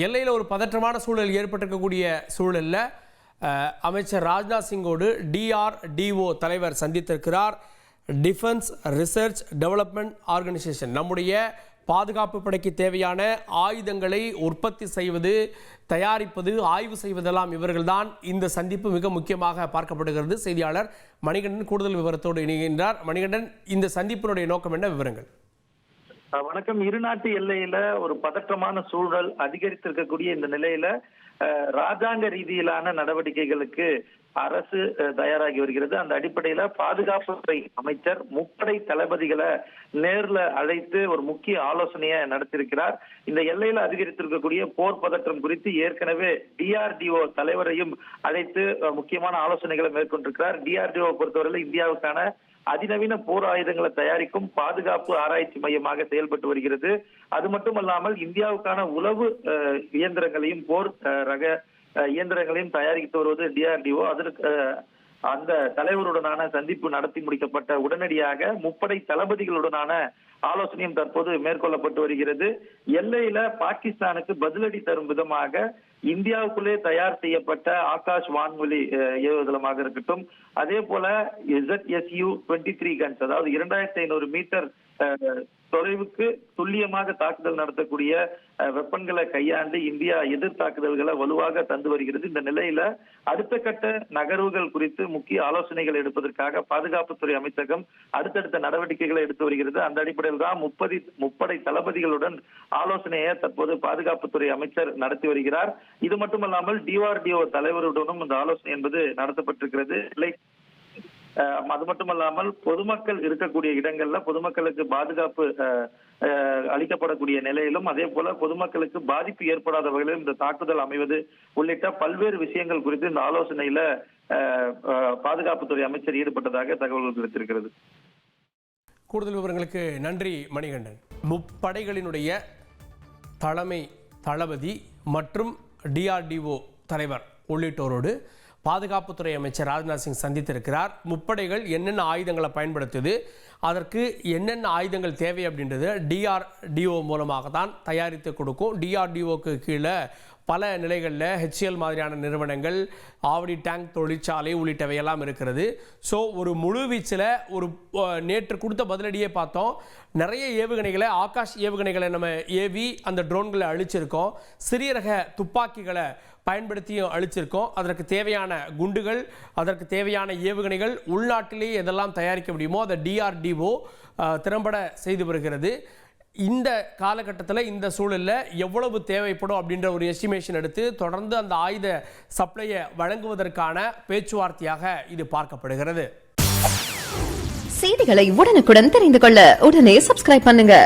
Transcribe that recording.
எல்லையில் ஒரு பதற்றமான சூழல் ஏற்பட்டிருக்கக்கூடிய சூழலில் அமைச்சர் ராஜ்நாத் சிங்கோடு DRDO தலைவர் சந்தித்திருக்கிறார். டிஃபென்ஸ் ரிசர்ச் டெவலப்மெண்ட் ஆர்கனைசேஷன் நம்முடைய பாதுகாப்பு படைக்கு தேவையான ஆயுதங்களை உற்பத்தி செய்வது, தயாரிப்பது, ஆய்வு செய்வதெல்லாம் இவர்கள்தான். இந்த சந்திப்பு மிக முக்கியமாக பார்க்கப்படுகிறது. செய்தியாளர் மணிகண்டன் கூடுதல் விவரத்தோடு இணைகின்றார். மணிகண்டன், இந்த சந்திப்பினுடைய நோக்கம் என்ன, விவரங்கள்? வணக்கம். இருநாட்டு எல்லையில ஒரு பதற்றமான சூழல் அதிகரித்திருக்கக்கூடிய இந்த நிலையில ராஜாங்க ரீதியிலான நடவடிக்கைகளுக்கு அரசு தயாராகி வருகிறது. அந்த அடிப்படையில பாதுகாப்புத்துறை அமைச்சர் முப்படை தளபதிகளை நேர்ல அழைத்து ஒரு முக்கிய ஆலோசனையை நடத்தியிருக்கிறார். இந்த எல்லையில அதிகரித்திருக்கக்கூடிய போர் பதற்றம் குறித்து ஏற்கனவே DRDO தலைவரையும் அழைத்து முக்கியமான ஆலோசனைகளை மேற்கொண்டிருக்கிறார். DRDO பொறுத்தவரையில் இந்தியாவுக்கான அதிநவீன போர் ஆயுதங்களை தயாரிக்கும் பாதுகாப்பு ஆராய்ச்சி மையமாக செயல்பட்டு வருகிறது. அது மட்டுமல்லாமல் இந்தியாவுக்கான உளவு இயந்திரங்களையும் போர் ரக இயந்திரங்களையும் தயாரித்து வருவது DRDO. அதற்கு அந்த தலைவருடனான சந்திப்பு நடத்தி முடிக்கப்பட்ட உடனடியாக முப்படை தளபதிகளுடனான ஆலோசனையும் தற்போது மேற்கொள்ளப்பட்டு வருகிறது. எல்லையில பாகிஸ்தானுக்கு பதிலடி தரும் விதமாக இந்தியாவுக்குள்ளே தயார் செய்யப்பட்ட ஆகாஷ் வான்வெளி ஏவுதளமாக இருக்கட்டும், அதே போல ZSU-23 கன்ஸ், அதாவது 2500 மீட்டர் தொலைவுக்கு துல்லியமாக தாக்குதல் நடத்தக்கூடிய வெப்பன்களை கையாண்டு இந்தியா எதிர் தாக்குதல்களை வலுவாக தந்து வருகிறது. இந்த நிலையில அடுத்த கட்ட நகர்வுகள் குறித்து முக்கிய ஆலோசனைகள் எடுப்பதற்காக பாதுகாப்புத்துறை அமைச்சகம் அடுத்தடுத்த நடவடிக்கைகளை எடுத்து வருகிறது. அந்த அடிப்படையில் தான் முப்படை தளபதிகளுடன் ஆலோசனையை தற்போது பாதுகாப்புத்துறை அமைச்சர் நடத்தி வருகிறார். இது மட்டுமல்லாமல் DRDO தலைவருடனும் இந்த ஆலோசனை என்பது நடத்தப்பட்டிருக்கிறது. அது மட்டுமல்லாமல் பொதுமக்கள் இருக்கக்கூடிய இடங்கள்ல பொதுமக்களுக்கு பாதுகாப்பு அளிக்கப்படக்கூடிய நிலையிலும், அதே போல பொதுமக்களுக்கு பாதிப்பு ஏற்படாத வகையிலும் இந்த தாக்குதல் அமைவது உள்ளிட்ட பல்வேறு விஷயங்கள் குறித்து இந்த ஆலோசனையில பாதுகாப்புத்துறை அமைச்சர் ஈடுபட்டதாக தகவல்கள் கிடைத்திருக்கிறது. கூடுதல் விவரங்களுக்கு நன்றி மணிகண்டன். முப்படைகளினுடைய தலைமை தளபதி மற்றும் DRDO தலைவர் உள்ளிட்டோரோடு பாதுகாப்புத்துறை அமைச்சர் ராஜ்நாத் சிங் சந்தித்திருக்கிறார். முப்படைகள் என்னென்ன ஆயுதங்களை பயன்படுத்துது, அதற்கு என்னென்ன ஆயுதங்கள் தேவை அப்படின்றது DRDO மூலமாக தான் தயாரித்து கொடுக்கும். DRDOக்கு கீழே பல நிலைகளில் HCL மாதிரியான நிறுவனங்கள், ஆவடி டேங்க் தொழிற்சாலை உள்ளிட்டவையெல்லாம் இருக்கிறது. ஸோ ஒரு முழு வீச்சில் ஒரு நேற்று கொடுத்த பதிலடியே பார்த்தோம். நிறைய ஏவுகணைகளை, ஆகாஷ் ஏவுகணைகளை நம்ம ஏவி அந்த ட்ரோன்களை அழிச்சிருக்கோம். சிறிய ரக துப்பாக்கிகளை பயன்படுத்தியும் அழிச்சிருக்கோம். அதற்கு தேவையான குண்டுகள், அதற்கு தேவையான ஏவுகணைகள் உள்நாட்டிலேயே எதெல்லாம் தயாரிக்க முடியுமோ அதை DRDO திறம்பட செய்து வருகிறது. இந்த காலகட்டத்தில் இந்த சூழலில் எவ்வளவு தேவைப்படும் அப்படின்ற ஒரு எஸ்டிமேஷன் எடுத்து தொடர்ந்து அந்த ஆயுத சப்ளையை வழங்குவதற்கான பேச்சுவார்த்தையாக இது பார்க்கப்படுகிறது. செய்திகளை உடனுக்குடன் தெரிந்து கொள்ள உடனே சப்ஸ்கிரைப் பண்ணுங்க.